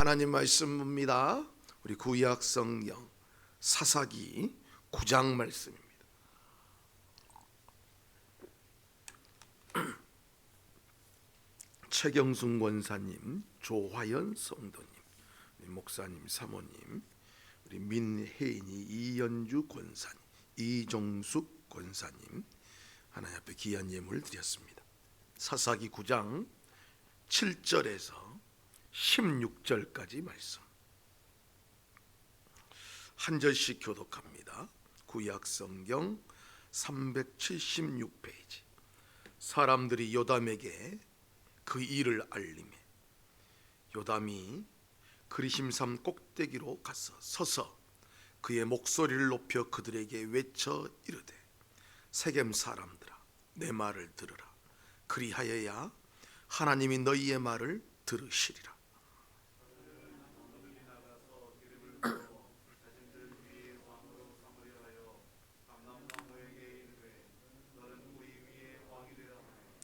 하나님 말씀입니다. 우리 구약 성경 사사기 9장 말씀입니다. 최경순 권사님, 조화연 성도님, 목사님, 사모님, 우리 민혜인이, 이연주 권사님, 이종숙 권사님, 하나님 앞에 귀한 예물을 드렸습니다. 사사기 9장 7절에서 16절까지 말씀 한 절씩 교독합니다. 구약 성경 376페이지. 사람들이 요담에게 그 일을 알림해 요담이 그리심산 꼭대기로 가서 서서 그의 목소리를 높여 그들에게 외쳐 이르되, 세겜 사람들아, 내 말을 들으라. 그리하여야 하나님이 너희의 말을 들으시리라.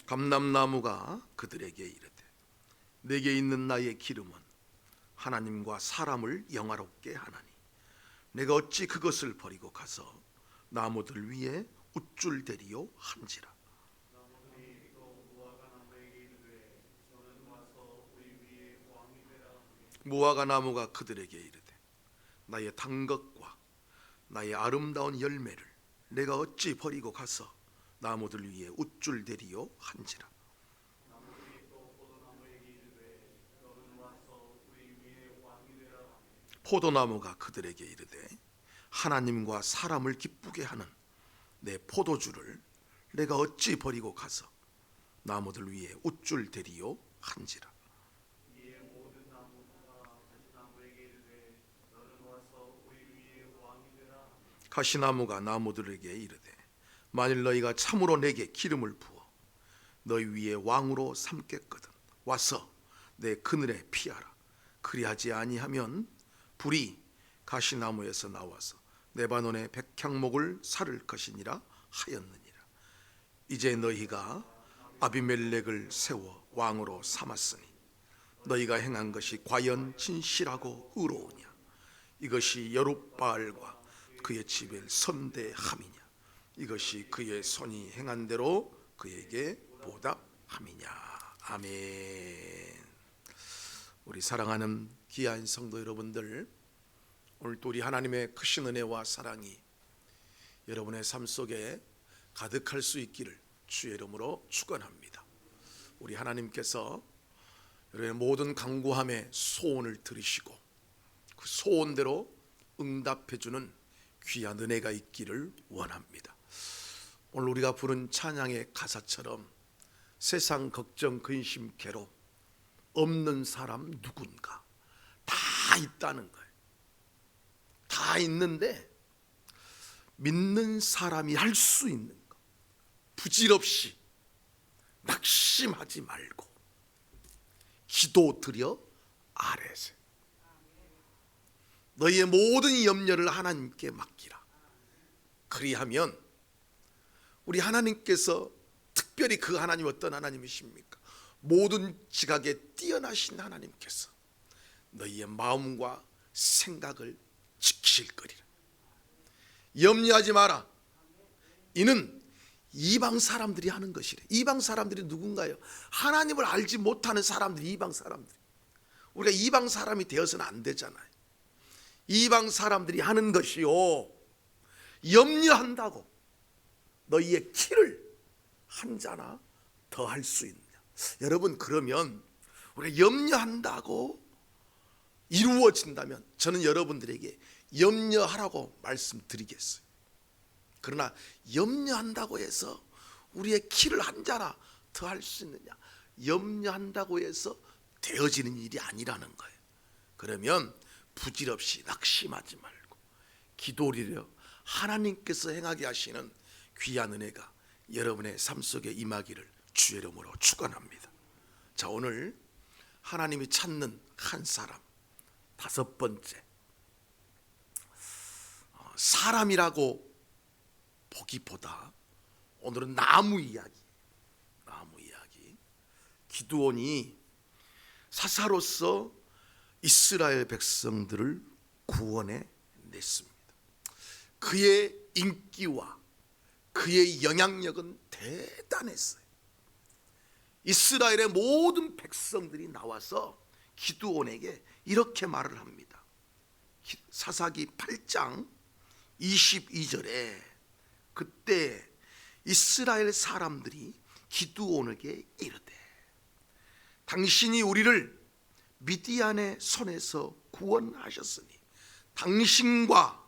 감람나무가 그들에게 이르되, 내게 있는 나의 기름은 하나님과 사람을 영화롭게 하나니 내가 어찌 그것을 버리고 가서 나무들 위에 우쭐대리요 한지라. 무화과 나무가 그들에게 이르되, 나의 단 것과 나의 아름다운 열매를 내가 어찌 버리고 가서 나무들 위에 우쭐대리요 한지라. 포도나무가 그들에게 이르되, 하나님과 사람을 기쁘게 하는 내 포도주를 내가 어찌 버리고 가서 나무들 위에 우쭐대리요 한지라. 가시나무가 나무들에게 이르되, 만일 너희가 참으로 내게 기름을 부어 너희 위에 왕으로 삼겠거든 와서 내 그늘에 피하라. 그리하지 아니하면 불이 가시나무에서 나와서 레바논의 백향목을 살을 것이니라 하였느니라. 이제 너희가 아비멜렉을 세워 왕으로 삼았으니 너희가 행한 것이 과연 진실하고 의로우냐? 이것이 여룻바알과 그의 집에 선대함이냐? 이것이 그의 손이 행한 대로 그에게 보답함이냐? 아멘. 우리 사랑하는 귀한 성도 여러분들, 오늘도 우리 하나님의 크신 은혜와 사랑이 여러분의 삶 속에 가득할 수 있기를 주의 이름으로 축원합니다. 우리 하나님께서 여러분의 모든 간구함에 소원을 들으시고 그 소원대로 응답해주는 귀한 은혜가 있기를 원합니다. 오늘 우리가 부른 찬양의 가사처럼 세상 걱정, 근심, 괴로 없는 사람 누군가? 다 있다는 거예요. 다 있는데 믿는 사람이 할 수 있는 거, 부질없이 낙심하지 말고 기도 드려 아뢰세. 너희의 모든 염려를 하나님께 맡기라. 그리하면 우리 하나님께서, 특별히 그 하나님 어떤 하나님이십니까? 모든 지각에 뛰어나신 하나님께서 너희의 마음과 생각을 지키실 거리라. 염려하지 마라. 이는 이방 사람들이 하는 것이래. 이방 사람들이 누군가요? 하나님을 알지 못하는 사람들이 이방 사람들. 우리가 이방 사람이 되어서는 안 되잖아요. 이방 사람들이 하는 것이요, 염려한다고 너희의 키를 한 자나 더 할 수 있느냐? 여러분, 그러면 우리가 염려한다고 이루어진다면 저는 여러분들에게 염려하라고 말씀드리겠어요. 그러나 염려한다고 해서 우리의 키를 한 자나 더 할 수 있느냐? 염려한다고 해서 되어지는 일이 아니라는 거예요. 그러면 부질없이 낙심하지 말고 기도리려 하나님께서 행하게 하시는 귀한 은혜가 여러분의 삶 속에 임하기를 주의 이름으로 축원합니다. 자, 오늘 하나님이 찾는 한 사람, 다섯 번째, 사람이라고 보기보다 오늘은 나무 이야기. 기드온이 사사로서 이스라엘 백성들을 구원해 냈습니다. 그의 인기와 그의 영향력은 대단했어요. 이스라엘의 모든 백성들이 나와서 기드온에게 이렇게 말을 합니다. 사사기 8장 22절에 그때 이스라엘 사람들이 기드온에게 이르되 당신이 우리를 미디안의 손에서 구원하셨으니 당신과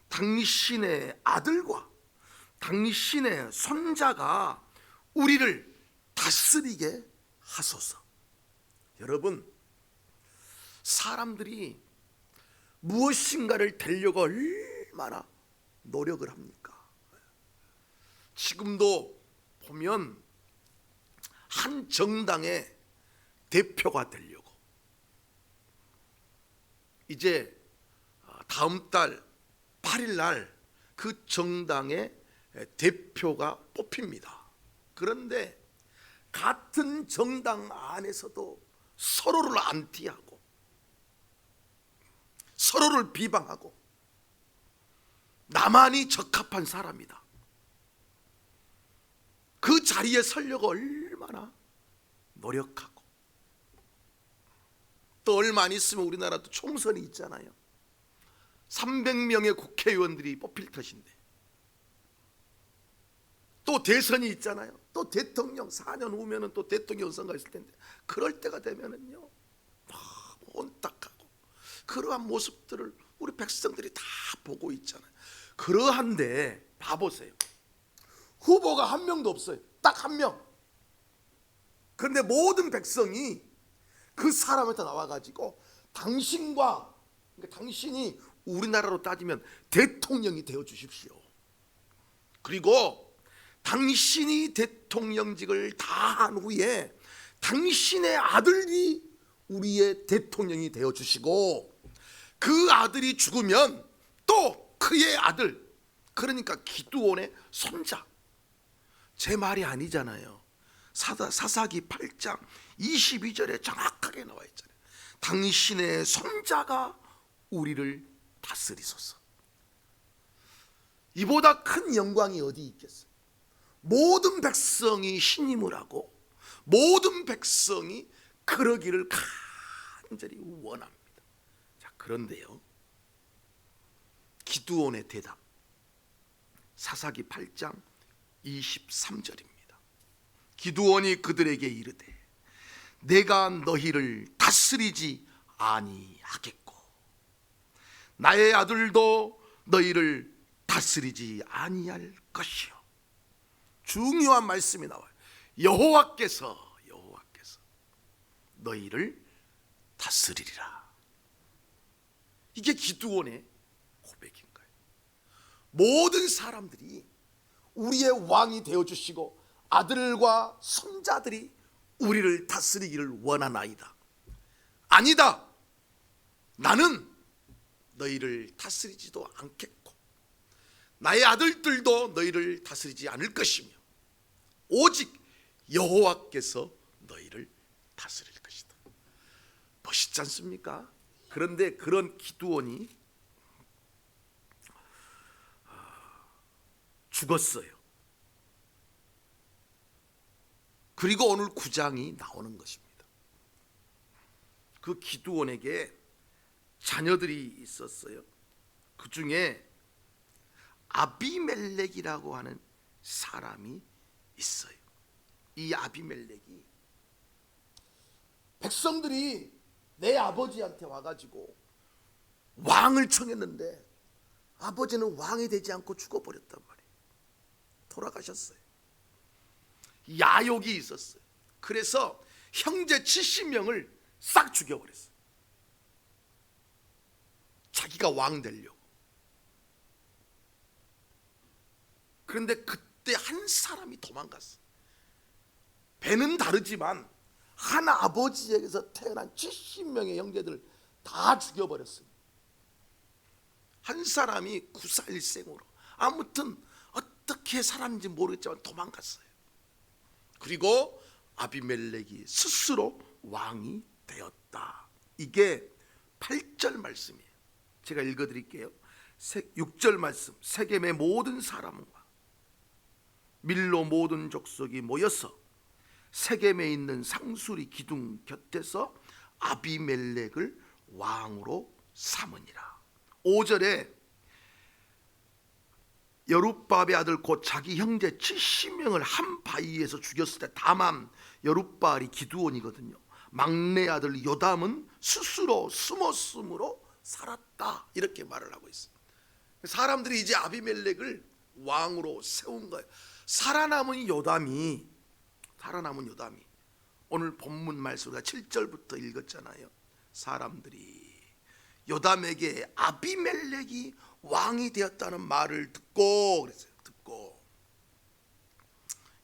당신의 아들과 당신의 손자가 우리를 다스리게 하소서. 여러분, 사람들이 무엇인가를 되려고 얼마나 노력을 합니까? 지금도 보면 한 정당의 대표가 되려고 이제 다음 달 8일 날 그 정당의 대표가 뽑힙니다. 그런데 같은 정당 안에서도 서로를 안티하고 서로를 비방하고 나만이 적합한 사람이다. 그 자리에 서려고 얼마나 노력하고 또 얼마 안 있으면 우리나라도 총선이 있잖아요. 300명의 국회의원들이 뽑힐 것인데 또 대선이 있잖아요. 또 대통령 4년 후면은 또 대통령 선거가 있을 텐데 그럴 때가 되면은요 너무 온탁하고 그러한 모습들을 우리 백성들이 다 보고 있잖아요. 그러한데 봐보세요. 후보가 한 명도 없어요. 딱 한 명. 그런데 모든 백성이 그 사람한테 나와가지고 당신과 그러니까 당신이 우리나라로 따지면 대통령이 되어 주십시오. 그리고 당신이 대통령직을 다 한 후에 당신의 아들이 우리의 대통령이 되어 주시고 그 아들이 죽으면 또 그의 아들, 그러니까 기드온의 손자. 제 말이 아니잖아요. 사사기 8장 22절에 정확하게 나와 있잖아요. 당신의 손자가 우리를 다스리소서. 이보다 큰 영광이 어디 있겠어요? 모든 백성이 신임을 하고 모든 백성이 그러기를 간절히 원합니다. 자, 그런데요, 기드온의 대답, 사사기 8장 23절입니다. 기드온이 그들에게 이르되 내가 너희를 다스리지 아니하겠고 나의 아들도 너희를 다스리지 아니할 것이요. 중요한 말씀이 나와요. 여호와께서 너희를 다스리리라. 이게 기드온의 고백인 거예요. 모든 사람들이 우리의 왕이 되어주시고 아들과 손자들이 우리를 다스리기를 원하나이다. 아니다. 나는 너희를 다스리지도 않겠고 나의 아들들도 너희를 다스리지 않을 것이며 오직 여호와께서 너희를 다스릴 것이다. 멋있지 않습니까? 그런데 그런 기드온이 죽었어요. 그리고 오늘 9장이 나오는 것입니다. 그 기드온에게 자녀들이 있었어요. 그 중에 아비멜렉이라고 하는 사람이 있어요. 이 아비멜렉이 백성들이 내 아버지한테 와가지고 왕을 청했는데 아버지는 왕이 되지 않고 죽어버렸단 말이에요. 돌아가셨어요. 야욕이 있었어요. 그래서 형제 70명을 싹 죽여버렸어요. 자기가 왕 되려고. 그런데 그때 한 사람이 도망갔어요. 배는 다르지만 한 아버지에게서 태어난 70명의 형제들을 다 죽여버렸어요. 한 사람이 구사일생으로 아무튼 어떻게 살았는지 모르겠지만 도망갔어요. 그리고 아비멜렉이 스스로 왕이 되었다. 이게 8절 말씀이에요. 제가 읽어드릴게요. 6절 말씀. 세겜의 모든 사람과 밀로 모든 족속이 모여서 세겜에 있는 상수리 기둥 곁에서 아비멜렉을 왕으로 삼으니라. 5절에 여룻바알의 아들 곧 자기 형제 70명을 한 바위에서 죽였을 때, 다만 여룻바알이 기드온이거든요. 막내 아들 요담은 스스로 숨었으므로 살았다, 이렇게 말을 하고 있어요. 사람들이 이제 아비멜렉을 왕으로 세운 거예요. 살아남은 요담이 오늘 본문 말씀으로 7절부터 읽었잖아요. 사람들이 요담에게 아비멜렉이 왕이 되었다는 말을 듣고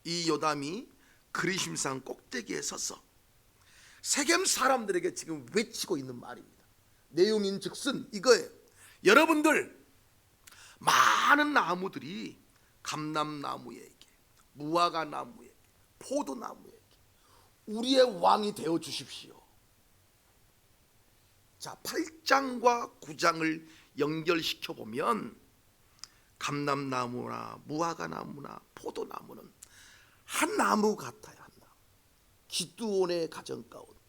이 요담이 그리심산 꼭대기에 서서 세겜 사람들에게 지금 외치고 있는 말입니다. 내용인즉슨 이거예요. 여러분들, 많은 나무들이 감람나무에게, 무화과나무에게, 포도나무에게 우리의 왕이 되어 주십시오. 자, 8장과 9장을 연결시켜 보면 감람나무나 무화과나무나 포도나무는 한 나무 같아요. 한 나무. 기드온의 가정 가운데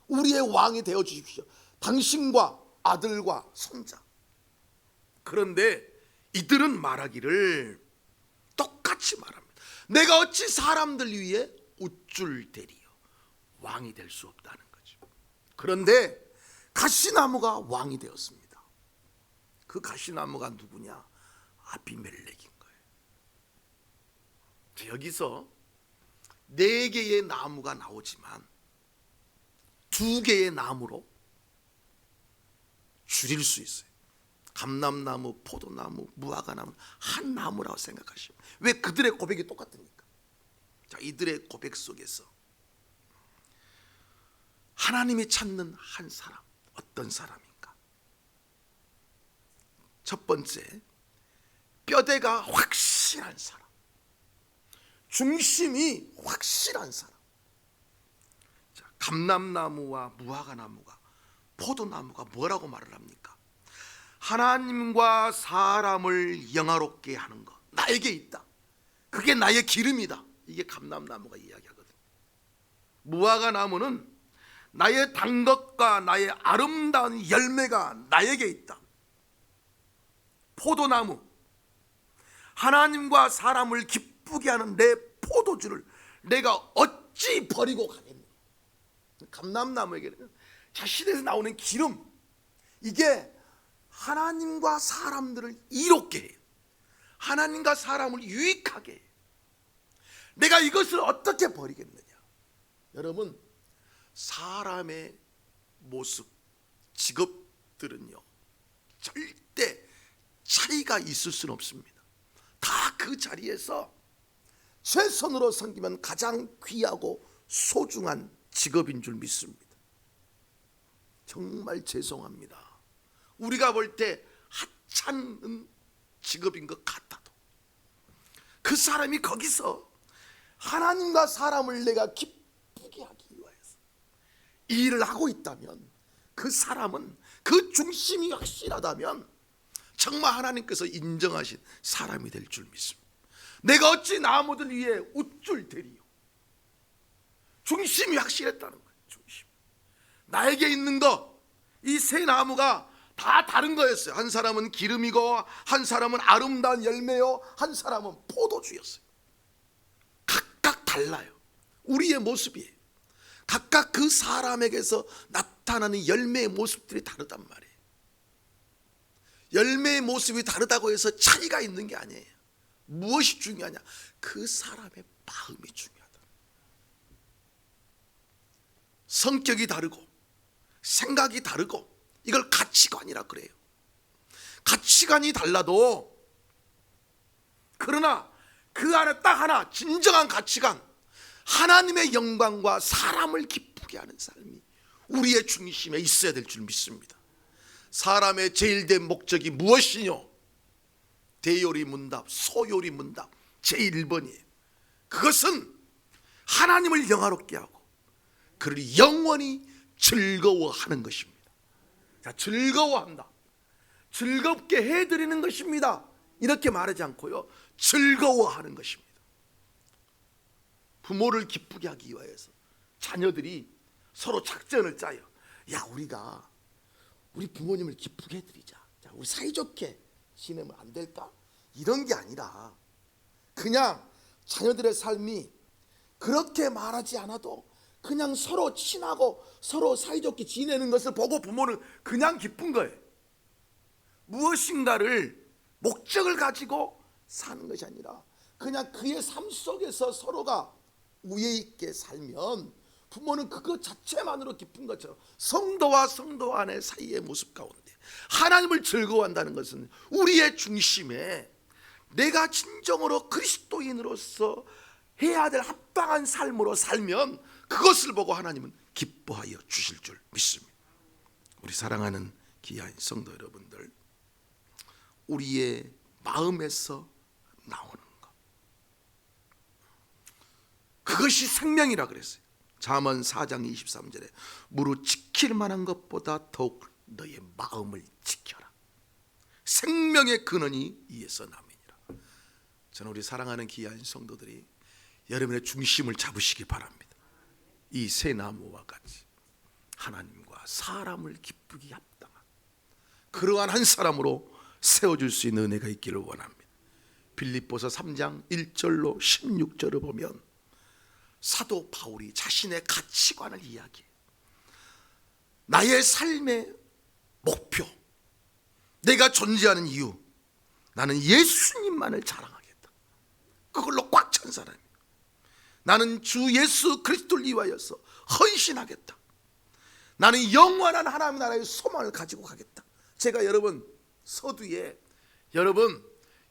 우리의 왕이 되어 주십시오. 당신과 아들과 손자. 그런데 이들은 말하기를 똑같이 말합니다. 내가 어찌 사람들 위에 우쭐대리요. 왕이 될 수 없다는 거죠. 그런데 가시나무가 왕이 되었습니다. 그 가시나무가 누구냐? 아비멜렉인 거예요. 여기서 4개의 나무가 나오지만 2개의 나무로 줄일 수 있어요. 감람나무, 포도나무, 무화과나무 한 나무라고 생각하시면, 왜 그들의 고백이 똑같습니까? 자, 이들의 고백 속에서 하나님이 찾는 한 사람, 어떤 사람인가? 첫 번째, 뼈대가 확실한 사람, 중심이 확실한 사람. 자, 감람나무와 무화과나무가, 포도나무가 뭐라고 말을 합니까? 하나님과 사람을 영화롭게 하는 것, 나에게 있다. 그게 나의 기름이다. 이게 감람나무가 이야기하거든. 무화과나무는 나의 단 것과 나의 아름다운 열매가 나에게 있다. 포도나무, 하나님과 사람을 기쁘게 하는 내 포도주를 내가 어찌 버리고 가겠느냐. 감람나무에게는 자신에서 나오는 기름, 이게 하나님과 사람들을 이롭게 해요. 하나님과 사람을 유익하게 해요. 내가 이것을 어떻게 버리겠느냐. 여러분, 사람의 모습, 직업들은요 절대 차이가 있을 수는 없습니다. 다 그 자리에서 최선으로 섬기면 가장 귀하고 소중한 직업인 줄 믿습니다. 정말 죄송합니다. 우리가 볼 때 하찮은 직업인 것 같아도 그 사람이 거기서 하나님과 사람을 내가 기쁘게 하기 위해서 이 일을 하고 있다면, 그 사람은, 그 중심이 확실하다면 정말 하나님께서 인정하신 사람이 될 줄 믿습니다. 내가 어찌 나무들 위에 우쭐대리요. 중심이 확실했다는 거예요. 중심. 나에게 있는 거, 이 세 나무가 다 다른 거였어요. 한 사람은 기름이고, 한 사람은 아름다운 열매요, 한 사람은 포도주였어요. 각각 달라요. 우리의 모습이에요. 각각 그 사람에게서 나타나는 열매의 모습들이 다르단 말이에요. 열매의 모습이 다르다고 해서 차이가 있는 게 아니에요. 무엇이 중요하냐? 그 사람의 마음이 중요하다. 성격이 다르고 생각이 다르고, 이걸 가치관이라 그래요. 가치관이 달라도, 그러나 그 안에 딱 하나, 진정한 가치관, 하나님의 영광과 사람을 기쁘게 하는 삶이 우리의 중심에 있어야 될 줄 믿습니다. 사람의 제일 된 목적이 무엇이뇨? 대요리 문답, 소요리 문답 제1번이에요. 그것은 하나님을 영화롭게 하고 그를 영원히 즐거워하는 것입니다. 자, 즐거워한다. 즐겁게 해드리는 것입니다. 이렇게 말하지 않고요, 즐거워하는 것입니다. 부모를 기쁘게 하기 위해서 자녀들이 서로 작전을 짜요. 야, 우리가 우리 부모님을 기쁘게 해드리자. 자, 우리 사이좋게 지내면 안 될까? 이런 게 아니라 그냥 자녀들의 삶이 그렇게 말하지 않아도 그냥 서로 친하고 서로 사이좋게 지내는 것을 보고 부모는 그냥 기쁜 거예요. 무엇인가를 목적을 가지고 사는 것이 아니라 그냥 그의 삶 속에서 서로가 우애 있게 살면 부모는 그것 자체만으로 기쁜 것처럼 성도와 성도 안의 사이의 모습 가운데 하나님을 즐거워한다는 것은 우리의 중심에 내가 진정으로 그리스도인으로서 해야 될 합당한 삶으로 살면 그것을 보고 하나님은 기뻐하여 주실 줄 믿습니다. 우리 사랑하는 귀한 성도 여러분들, 우리의 마음에서 나오는 것, 그것이 생명이라 그랬어요. 잠언 4장 23절에 무릇 지킬 만한 것보다 더욱 너의 마음을 지켜라. 생명의 근원이 이에서 남이니라. 저는 우리 사랑하는 귀한 성도들이 여러분의 중심을 잡으시기 바랍니다. 이 새 나무와 같이 하나님과 사람을 기쁘게 합당한 그러한 한 사람으로 세워줄 수 있는 은혜가 있기를 원합니다. 빌립보서 3장 1절로 16절을 보면 사도 바울이 자신의 가치관을 이야기해요. 나의 삶의 목표, 내가 존재하는 이유, 나는 예수님만을 자랑하겠다. 그걸로 꽉 찬 사람이에요. 나는 주 예수 그리스도를 위하여서 헌신하겠다. 나는 영원한 하나님 나라의 소망을 가지고 가겠다. 제가 여러분 서두에 여러분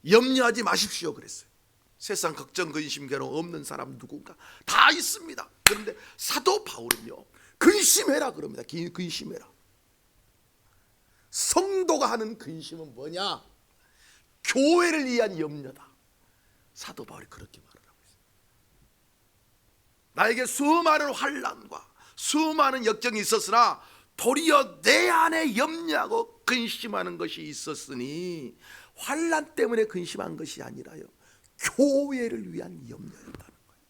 염려하지 마십시오 그랬어요. 세상 걱정 근심 괴로움 없는 사람 누군가 다 있습니다. 그런데 사도 바울은요, 근심해라 그럽니다. 근심해라. 성도가 하는 근심은 뭐냐? 교회를 위한 염려다. 사도 바울이 그렇게 말을 하고 있어요. 나에게 수많은 환난과 수많은 역정이 있었으나 도리어 내 안에 염려하고 근심하는 것이 있었으니 환난 때문에 근심한 것이 아니라요, 교회를 위한 염려였다는 거예요.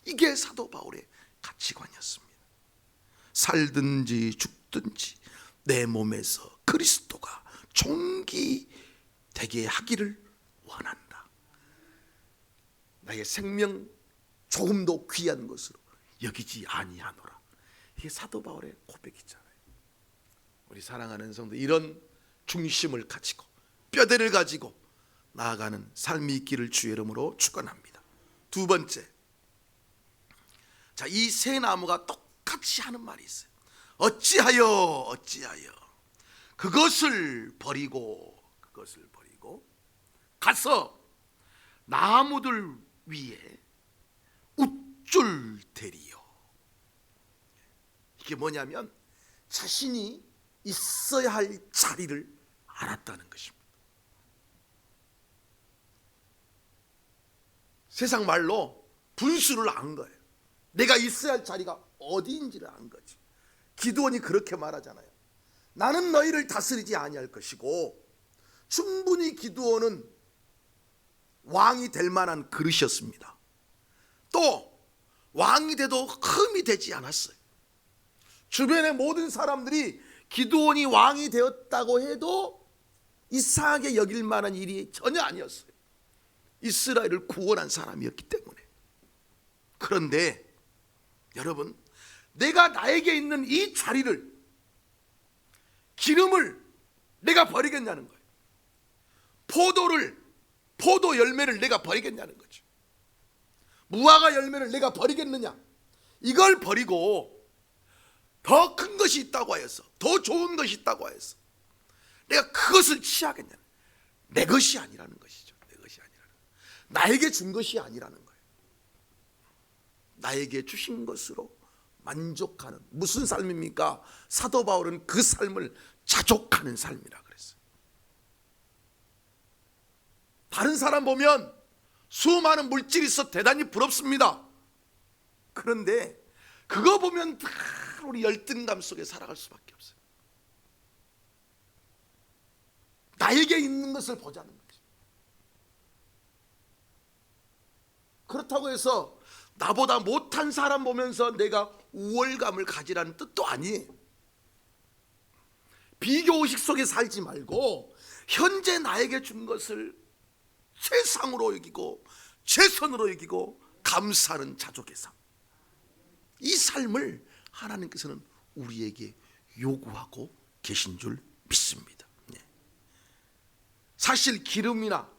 이게 사도 바울의 가치관이었습니다. 살든지 죽든지 내 몸에서 그리스도가 존귀되게 하기를 원한다. 나의 생명 조금도 귀한 것으로 여기지 아니하노라. 이게 사도 바울의 고백이잖아요. 우리 사랑하는 성도, 이런 중심을 가지고 뼈대를 가지고 나아가는 삶이 있기를 주의 이름으로 축원합니다. 두 번째, 자, 이 새 나무가 똑같이 하는 말이 있어요. 어찌하여 그것을 버리고 가서 나무들 위에 웃줄 대리요. 이게 뭐냐면 자신이 있어야 할 자리를 알았다는 것입니다. 세상 말로 분수를 안 거예요. 내가 있어야 할 자리가 어디인지를 안 거지. 기드온이 그렇게 말하잖아요. 나는 너희를 다스리지 아니할 것이고, 충분히 기드온은 왕이 될 만한 그릇이었습니다. 또 왕이 돼도 흠이 되지 않았어요. 주변의 모든 사람들이 기드온이 왕이 되었다고 해도 이상하게 여길 만한 일이 전혀 아니었어요. 이스라엘을 구원한 사람이었기 때문에. 그런데 여러분, 내가 나에게 있는 이 자리를, 기름을 내가 버리겠냐는 거예요. 포도 열매를 내가 버리겠냐는 거죠. 무화과 열매를 내가 버리겠느냐? 이걸 버리고 더 큰 것이 있다고 하여서, 더 좋은 것이 있다고 하여서 내가 그것을 취하겠냐? 내 것이 아니라는 것이죠. 내 것이 아니라는, 나에게 준 것이 아니라는 거예요. 나에게 주신 것으로 만족하는 무슨 삶입니까? 사도 바울은 그 삶을 자족하는 삶이라 그랬어요. 다른 사람 보면 수많은 물질이 있어 대단히 부럽습니다. 그런데 그거 보면 다 우리 열등감 속에 살아갈 수밖에 없어요. 나에게 있는 것을 보자는 거죠. 그렇다고 해서 나보다 못한 사람 보면서 내가 우월감을 가지라는 뜻도 아니에요. 비교의식 속에 살지 말고 현재 나에게 준 것을 최상으로 여기고 최선으로 여기고 감사하는 자족의 삶, 이 삶을 하나님께서는 우리에게 요구하고 계신 줄 믿습니다. 사실 기름이나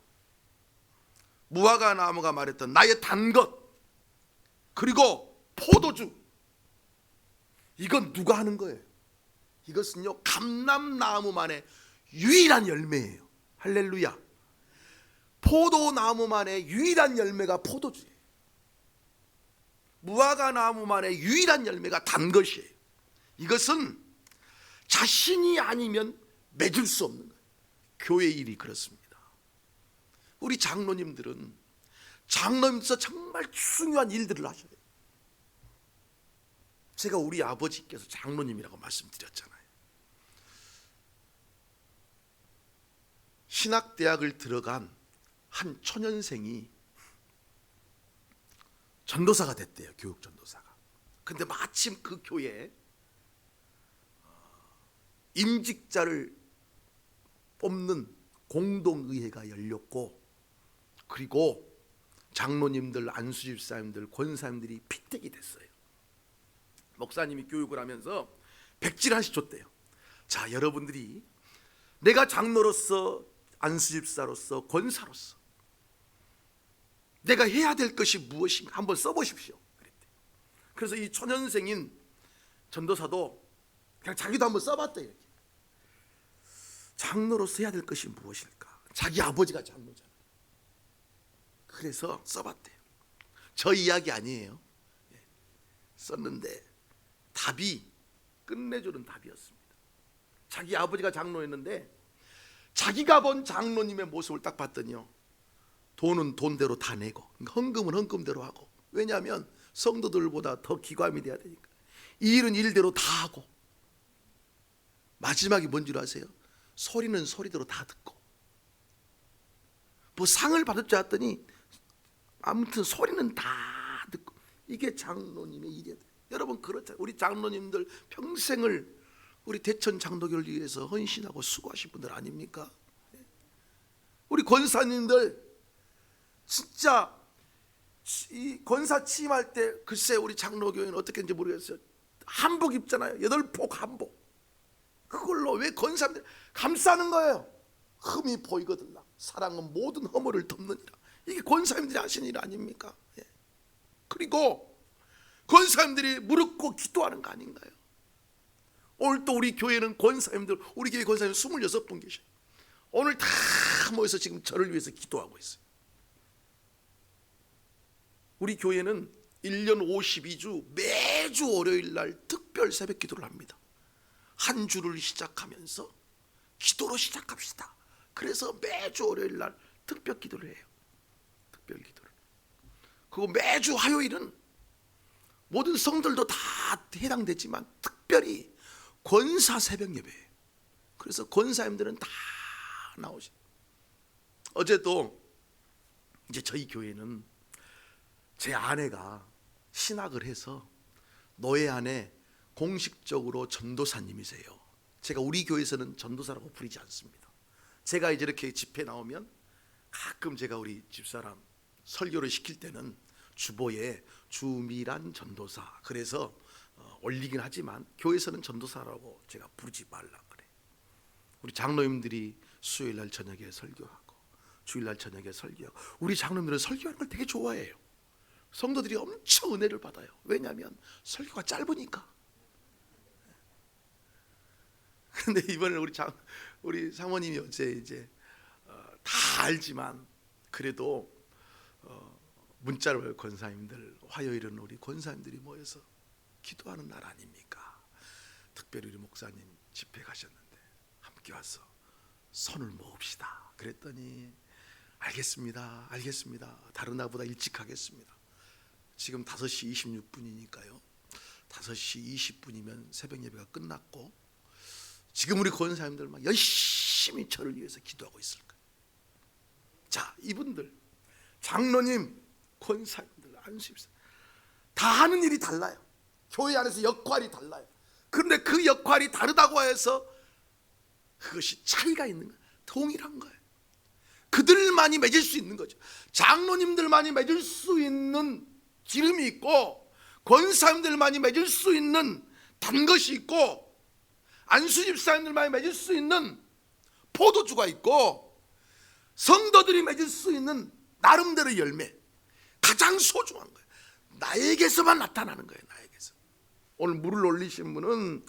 무화과 나무가 말했던 나의 단 것, 그리고 포도주, 이건 누가 하는 거예요? 이것은요 감람나무만의 유일한 열매예요. 할렐루야. 포도나무만의 유일한 열매가 포도주예요. 무화과 나무만의 유일한 열매가 단 것이에요. 이것은 자신이 아니면 맺을 수 없는 거예요. 교회 일이 그렇습니다. 우리 장로님들은 장로님께서 정말 중요한 일들을 하셔야 돼요. 제가 우리 아버지께서 장로님이라고 말씀드렸잖아요. 신학대학을 들어간 한 초년생이 전도사가 됐대요. 교육전도사가. 근데 마침 그 교회에 임직자를 뽑는 공동의회가 열렸고, 그리고 장로님들, 안수집사님들, 권사님들이 피택이 됐어요. 목사님이 교육을 하면서 백지를 하나씩 줬대요. 자, 여러분들이 내가 장로로서, 안수집사로서, 권사로서 내가 해야 될 것이 무엇인가 한번 써보십시오. 그랬대요. 그래서 이 초년생인 전도사도 그냥 자기도 한번 써봤대요. 장로로서 해야 될 것이 무엇일까? 자기 아버지가 장로잖아요. 그래서 써봤대요. 저 이야기 아니에요. 썼는데 답이 끝내주는 답이었습니다. 자기 아버지가 장로였는데 자기가 본 장로님의 모습을 딱 봤더니요, 돈은 돈대로 다 내고 헌금은 헌금대로 하고, 왜냐하면 성도들보다 더 기감이 돼야 되니까, 이 일은 일대로 다 하고, 마지막에 뭔 줄 아세요? 소리는 소리대로 다 듣고, 뭐 상을 받을 줄 알았더니 아무튼 소리는 다 듣고, 이게 장로님의 일이야. 여러분 그렇잖아요. 우리 장로님들 평생을 우리 대천 장로교를 위해서 헌신하고 수고하신 분들 아닙니까? 우리 권사님들 진짜 이 권사 취임할 때 글쎄 우리 장로교회는 어떻게 했는지 모르겠어요. 한복 입잖아요. 8폭 한복. 그걸로 왜 권사님들 감싸는 거예요? 흠이 보이거든요. 사랑은 모든 허물을 덮느니라. 이게 권사님들이 하시는 일 아닙니까? 그리고 권사님들이 무릎 꿇고 기도하는 거 아닌가요? 오늘 또 우리 교회는 권사님들, 우리 교회 권사님 26분 계셔요. 오늘 다 모여서 지금 저를 위해서 기도하고 있어요. 우리 교회는 1년 52주 매주 월요일 날 특별 새벽 기도를 합니다. 한 주를 시작하면서 기도로 시작합시다. 그래서 매주 월요일 날 특별 기도를 해요. 특별 기도를. 그리고 매주 화요일은 모든 성들도 다 해당되지만 특별히 권사 새벽 예배예요. 그래서 권사님들은 다 나오셔요. 어제도 이제 저희 교회는 제 아내가 신학을 해서 노예 안에 공식적으로 전도사님이세요. 제가 우리 교회에서는 전도사라고 부르지 않습니다. 제가 이제 이렇게 집회 나오면 가끔 제가 우리 집사람 설교를 시킬 때는 주보에 주미란 전도사, 그래서 올리긴 하지만 교회에서는 전도사라고 제가 부르지 말라 그래. 우리 장로님들이 수요일날 저녁에 설교하고 주일날 저녁에 설교하고, 우리 장로님들은 설교하는 걸 되게 좋아해요. 성도들이 엄청 은혜를 받아요. 왜냐하면 설교가 짧으니까. 그런데 이번에 우리 사모님이 어제 이제 다 알지만 그래도 문자로 권사님들, 화요일은 우리 권사님들이 모여서 기도하는 날 아닙니까? 특별히 우리 목사님 집회 가셨는데 함께 와서 손을 모읍시다. 그랬더니 알겠습니다. 다른 날보다 일찍 하겠습니다. 지금 5시 26분이니까요 5시 20분이면 새벽 예배가 끝났고, 지금 우리 권사님들 막 열심히 열심히 저를 위해서 기도하고 있을까? 자, 이분들 장로님, 권사님들, 안수집사 다 하는 일이 달라요. 교회 안에서 역할이 달라요. 그런데 그 역할이 다르다고 해서 그것이 차이가 있는 거예요. 동일한 거예요. 그들만이 맺을 수 있는 거죠. 장로님들만이 맺을 수 있는 기름이 있고, 권사님들만이 맺을 수 있는 단 것이 있고, 안수집사님들만이 맺을 수 있는 포도주가 있고, 성도들이 맺을 수 있는 나름대로 열매, 가장 소중한 거예요. 나에게서만 나타나는 거예요. 나에게서. 오늘 물을 올리신 분은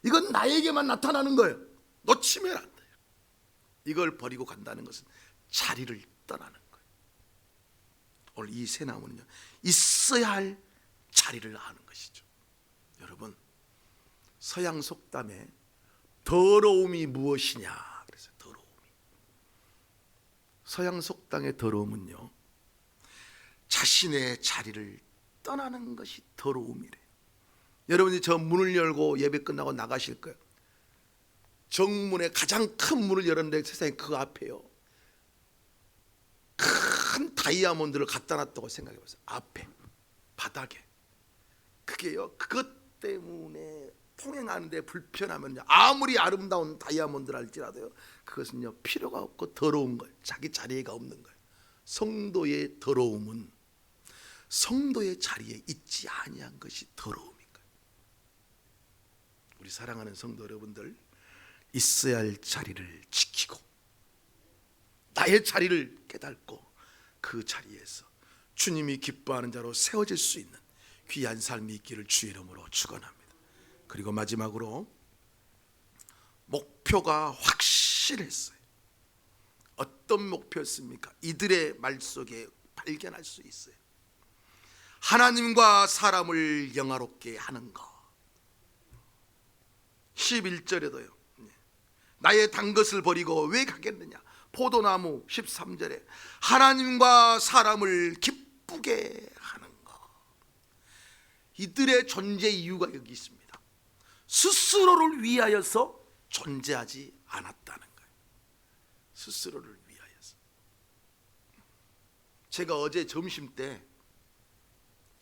이건 나에게만 나타나는 거예요. 놓치면 안 돼요. 이걸 버리고 간다는 것은 자리를 떠나는 거예요. 오늘 이 새 나무는요, 있어야 할 자리를 아는 것이죠. 여러분, 서양 속담에 더러움이 무엇이냐 그래서 더러움이, 서양 속담의 더러움은요, 자신의 자리를 떠나는 것이 더러움이래요. 여러분이 저 문을 열고 예배 끝나고 나가실 거예요. 정문에 가장 큰 문을 열었는데 세상에 그 앞에요, 큰 다이아몬드를 갖다 놨다고 생각해 보세요. 앞에 바닥에. 그게요, 그것 때문에 통행하는데 불편하면요, 아무리 아름다운 다이아몬드랄지라도요, 그것은요 필요가 없고 더러운 거예요. 자기 자리가 없는 거예요. 성도의 더러움은 성도의 자리에 있지 아니한 것이 더러움인 거예요. 우리 사랑하는 성도 여러분들, 있어야 할 자리를 지키고 나의 자리를 깨닫고 그 자리에서 주님이 기뻐하는 자로 세워질 수 있는 귀한 삶이 있기를 주의 이름으로 축원합니다. 그리고 마지막으로 목표가 확실했어요. 어떤 목표였습니까? 이들의 말 속에 발견할 수 있어요. 하나님과 사람을 영화롭게 하는 것. 11절에도요, 나의 단 것을 버리고 왜 가겠느냐. 포도나무 13절에 하나님과 사람을 기쁘게 하는 것. 이들의 존재 이유가 여기 있습니다. 스스로를 위하여서 존재하지 않았다는 거예요. 스스로를 위하여서. 제가 어제 점심 때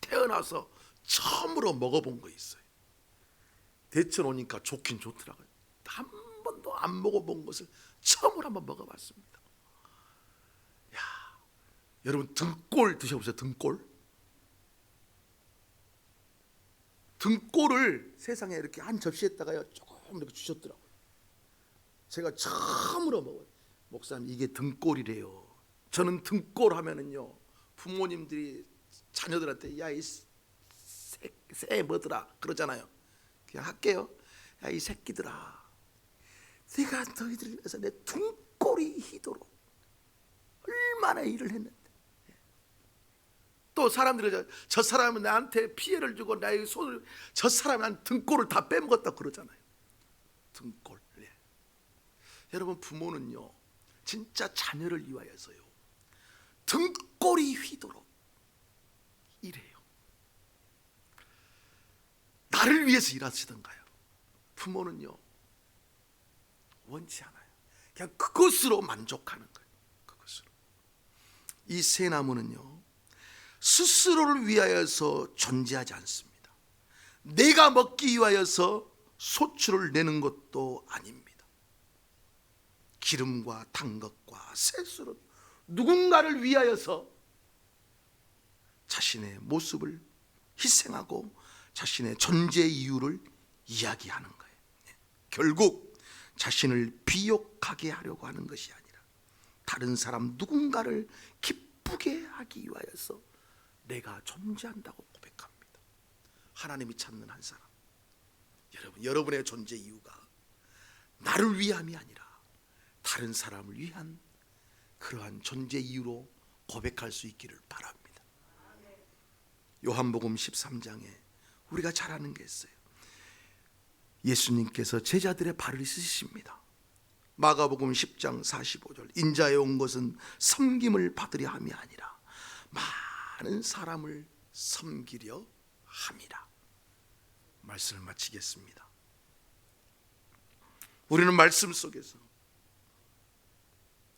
태어나서 처음으로 먹어본 거 있어요. 대천 오니까 좋긴 좋더라고요. 한 번도 안 먹어본 것을 처음으로 한번 먹어봤습니다. 야, 여러분 등골 드셔보세요. 등골을 세상에 이렇게 한 접시에다가요 조금 이렇게 주셨더라고요. 제가 처음으로 먹어요. 목사님, 이게 등골이래요. 저는 등골 하면은요, 부모님들이 자녀들한테 야, 이 새 뭐더라 그러잖아요. 그냥 할게요. 야, 이 새끼들아, 내가 너희들 위해서 내 등골이 희도록 얼마나 일을 했는데. 또 사람들이 저 사람은 나한테 피해를 주고 나의 손을, 저 사람은 난 등골을 다 빼먹었다 그러잖아요. 등골. 네. 여러분, 부모는요 진짜 자녀를 위하여서요 등골이 휘도록 일해요. 나를 위해서 일하시던가요? 부모는요 원치 않아요. 그냥 그것으로 만족하는 거예요. 그것으로. 이 새 나무는요 스스로를 위하여서 존재하지 않습니다. 내가 먹기 위하여서 소출을 내는 것도 아닙니다. 기름과 단 것과 셋으로 누군가를 위하여서 자신의 모습을 희생하고 자신의 존재 이유를 이야기하는 거예요. 결국 자신을 비욕하게 하려고 하는 것이 아니라 다른 사람 누군가를 기쁘게 하기 위하여서 내가 존재한다고 고백합니다. 하나님이 찾는 한 사람, 여러분의 존재 이유가 나를 위함이 아니라 다른 사람을 위한 그러한 존재 이유로 고백할 수 있기를 바랍니다. 요한복음 13장에 우리가 잘 아는 게 있어요. 예수님께서 제자들의 발을 씻으십니다. 마가복음 10장 45절, 인자에 온 것은 섬김을 받으려 함이 아니라 많은 사람을 섬기려 함이라. 말씀을 마치겠습니다. 우리는 말씀 속에서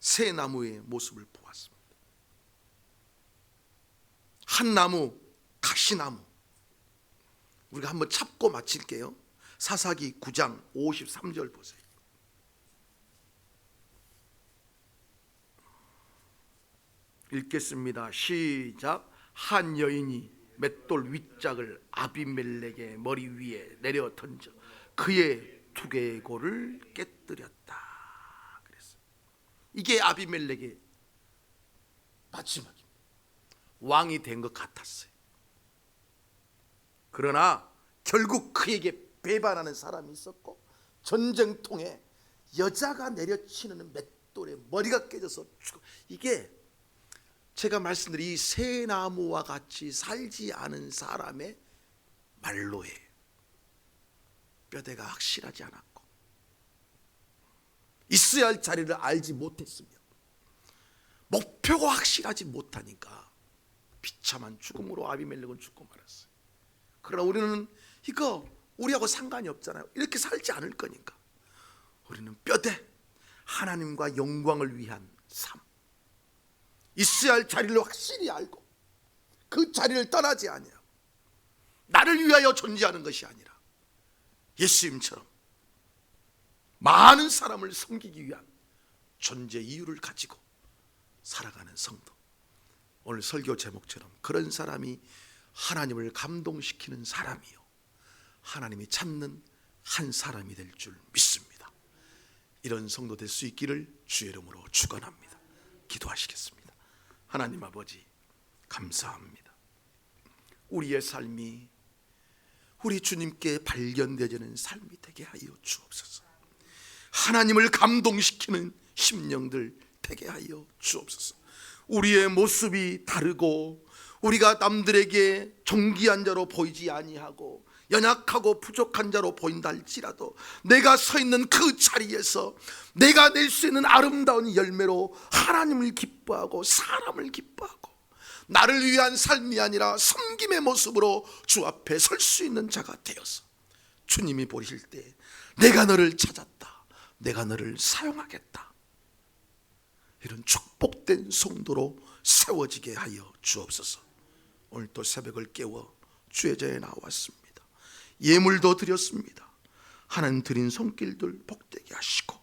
새 나무의 모습을 보았습니다. 한 나무, 가시나무. 우리가 한번 잡고 마칠게요. 사사기 9장 53절 보세요. 읽겠습니다. 시작. 한 여인이 맷돌 윗짝을 아비멜렉의 머리 위에 내려 던져 그의 두개골을 깨뜨렸다. 그랬어요. 이게 아비멜렉의 마지막입니다. 왕이 된 것 같았어요. 그러나 결국 그에게 배반하는 사람이 있었고, 전쟁통에 여자가 내려치는 맷돌에 머리가 깨져서 죽어. 이게 제가 말씀드린 이 새 나무와 같이 살지 않은 사람의 말로예요. 뼈대가 확실하지 않았고 있어야 할 자리를 알지 못했으며 목표가 확실하지 못하니까 비참한 죽음으로 아비멜렉은 죽고 말았어요. 그러나 우리는 이거 우리하고 상관이 없잖아요. 이렇게 살지 않을 거니까 우리는 뼈대, 하나님과 영광을 위한 삶, 있어야 할 자리를 확실히 알고 그 자리를 떠나지 아니하고 나를 위하여 존재하는 것이 아니라 예수님처럼 많은 사람을 섬기기 위한 존재 이유를 가지고 살아가는 성도. 오늘 설교 제목처럼 그런 사람이 하나님을 감동시키는 사람이요, 하나님이 찾는 한 사람이 될 줄 믿습니다. 이런 성도 될 수 있기를 주의 이름으로 축원합니다. 기도하시겠습니다. 하나님 아버지, 감사합니다. 우리의 삶이 우리 주님께 발견되지는 삶이 되게 하여 주옵소서. 하나님을 감동시키는 심령들 되게 하여 주옵소서. 우리의 모습이 다르고 우리가 남들에게 존귀한 자로 보이지 아니하고 연약하고 부족한 자로 보인다 할지라도 내가 서 있는 그 자리에서 내가 낼 수 있는 아름다운 열매로 하나님을 기뻐하고 사람을 기뻐하고 나를 위한 삶이 아니라 섬김의 모습으로 주 앞에 설 수 있는 자가 되어서 주님이 보실 때 내가 너를 찾았다, 내가 너를 사용하겠다, 이런 축복된 성도로 세워지게 하여 주옵소서. 오늘 또 새벽을 깨워 주의 전에 나왔습니다. 예물도 드렸습니다. 하나님 드린 손길들 복되게 하시고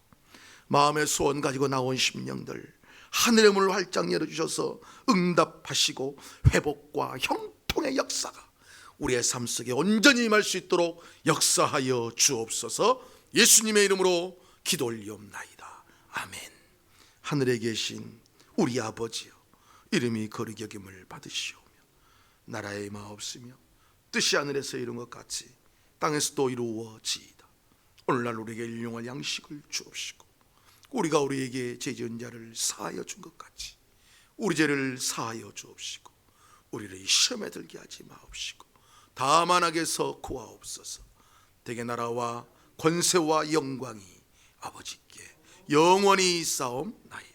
마음의 소원 가지고 나온 심령들 하늘의 문을 활짝 열어주셔서 응답하시고 회복과 형통의 역사가 우리의 삶 속에 온전히 임할 수 있도록 역사하여 주옵소서. 예수님의 이름으로 기도 올리옵나이다. 아멘. 하늘에 계신 우리 아버지여, 이름이 거룩히 여김을 받으시오며 나라의 마옵시며 뜻이 하늘에서 이룬 것 같이 땅에서도 이루어지이다. 오늘날 우리에게 일용할 양식을 주옵시고 우리가 우리에게 죄 지은 자를 사하여 준 것 같이 우리 죄를 사하여 주옵시고 우리를 시험에 들게 하지 마옵시고 다만 악에서 구하옵소서. 대개 나라와 권세와 영광이 아버지께 영원히 있사옵나이다.